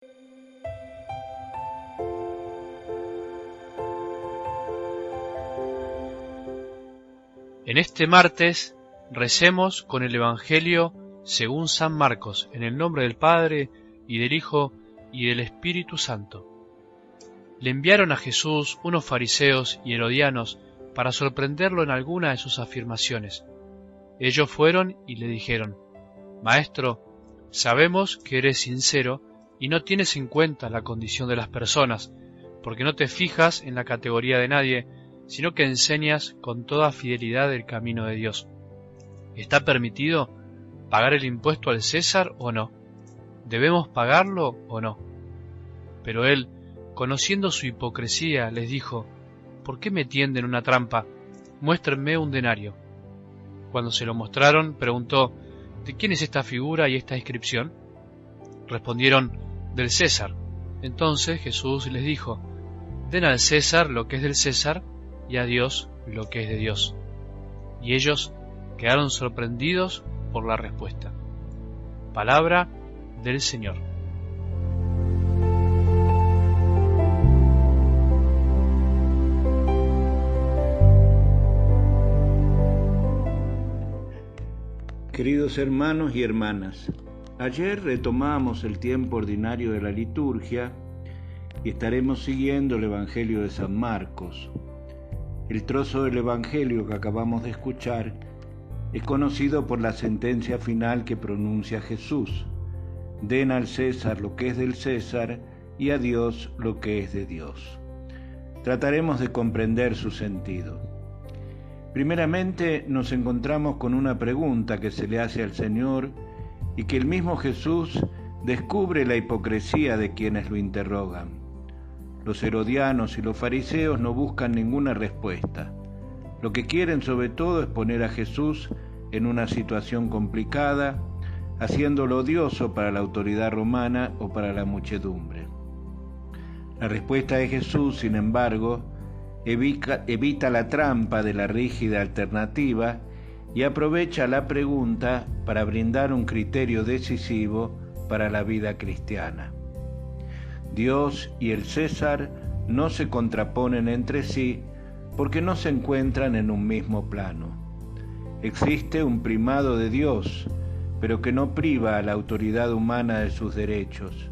En este martes recemos con el Evangelio según San Marcos, en el nombre del Padre, y del Hijo, y del Espíritu Santo. Le enviaron a Jesús unos fariseos y herodianos para sorprenderlo en alguna de sus afirmaciones. Ellos fueron y le dijeron: Maestro, sabemos que eres sincero y no tienes en cuenta la condición de las personas, porque no te fijas en la categoría de nadie, sino que enseñas con toda fidelidad el camino de Dios. ¿Está permitido pagar el impuesto al César o no? ¿Debemos pagarlo o no? Pero él, conociendo su hipocresía, les dijo: ¿Por qué me tienden una trampa? Muéstrenme un denario. Cuando se lo mostraron, preguntó: ¿De quién es esta figura y esta inscripción? Respondieron: del César. Entonces Jesús les dijo: Den al César lo que es del César, y a Dios lo que es de Dios. Y ellos quedaron sorprendidos por la respuesta. Palabra del Señor. Queridos hermanos y hermanas, ayer retomamos el tiempo ordinario de la liturgia y estaremos siguiendo el Evangelio de San Marcos. El trozo del Evangelio que acabamos de escuchar es conocido por la sentencia final que pronuncia Jesús: Den al César lo que es del César y a Dios lo que es de Dios. Trataremos de comprender su sentido. Primeramente nos encontramos con una pregunta que se le hace al Señor y que el mismo Jesús descubre la hipocresía de quienes lo interrogan. Los herodianos y los fariseos no buscan ninguna respuesta. Lo que quieren sobre todo es poner a Jesús en una situación complicada, haciéndolo odioso para la autoridad romana o para la muchedumbre. La respuesta de Jesús, sin embargo, evita la trampa de la rígida alternativa y aprovecha la pregunta para brindar un criterio decisivo para la vida cristiana. Dios y el César no se contraponen entre sí porque no se encuentran en un mismo plano. Existe un primado de Dios, pero que no priva a la autoridad humana de sus derechos.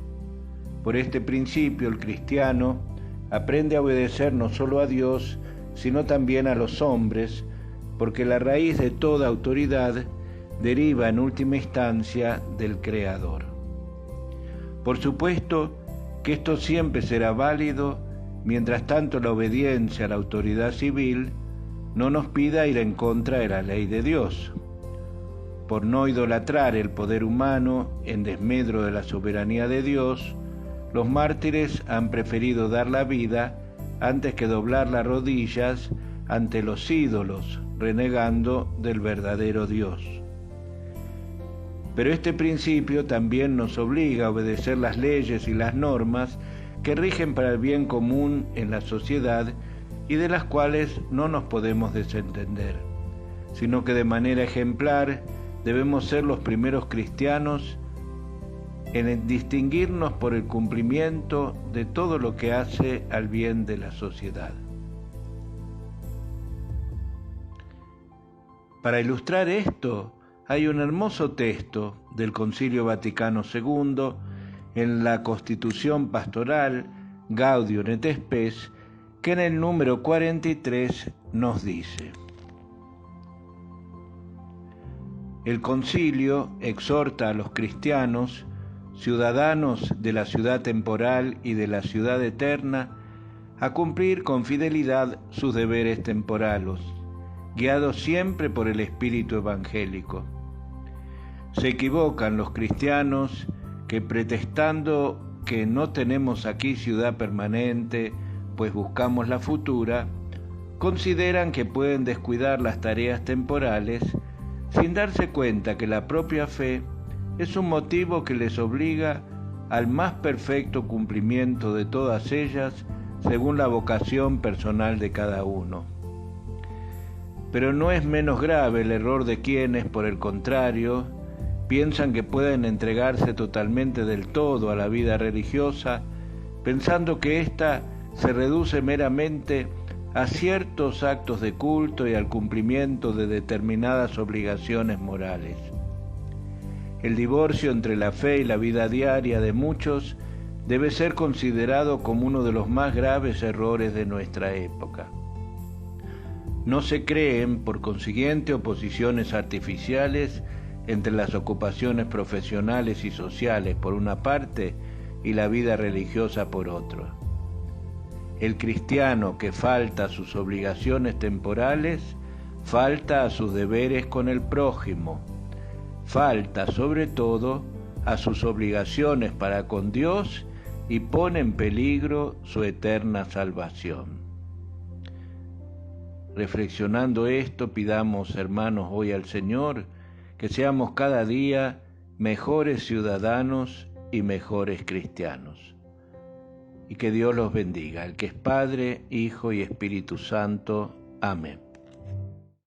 Por este principio, el cristiano aprende a obedecer no solo a Dios, sino también a los hombres, porque la raíz de toda autoridad deriva en última instancia del Creador. Por supuesto que esto siempre será válido mientras tanto la obediencia a la autoridad civil no nos pida ir en contra de la ley de Dios. Por no idolatrar el poder humano en desmedro de la soberanía de Dios, los mártires han preferido dar la vida antes que doblar las rodillas ante los ídolos, renegando del verdadero Dios. Pero este principio también nos obliga a obedecer las leyes y las normas que rigen para el bien común en la sociedad y de las cuales no nos podemos desentender, sino que de manera ejemplar debemos ser los primeros cristianos en distinguirnos por el cumplimiento de todo lo que hace al bien de la sociedad. Para ilustrar esto, hay un hermoso texto del Concilio Vaticano II en la Constitución Pastoral Gaudium et Spes, que en el número 43 nos dice: El concilio exhorta a los cristianos, ciudadanos de la ciudad temporal y de la ciudad eterna, a cumplir con fidelidad sus deberes temporales, guiados siempre por el espíritu evangélico. Se equivocan los cristianos que, pretextando que no tenemos aquí ciudad permanente, pues buscamos la futura, consideran que pueden descuidar las tareas temporales sin darse cuenta que la propia fe es un motivo que les obliga al más perfecto cumplimiento de todas ellas según la vocación personal de cada uno. Pero no es menos grave el error de quienes, por el contrario, piensan que pueden entregarse totalmente del todo a la vida religiosa, pensando que ésta se reduce meramente a ciertos actos de culto y al cumplimiento de determinadas obligaciones morales. El divorcio entre la fe y la vida diaria de muchos debe ser considerado como uno de los más graves errores de nuestra época. No se creen, por consiguiente, oposiciones artificiales entre las ocupaciones profesionales y sociales por una parte y la vida religiosa por otra. El cristiano que falta a sus obligaciones temporales, falta a sus deberes con el prójimo, falta sobre todo a sus obligaciones para con Dios y pone en peligro su eterna salvación. Reflexionando esto, pidamos, hermanos, hoy al Señor que seamos cada día mejores ciudadanos y mejores cristianos. Y que Dios los bendiga, el que es Padre, Hijo y Espíritu Santo. Amén.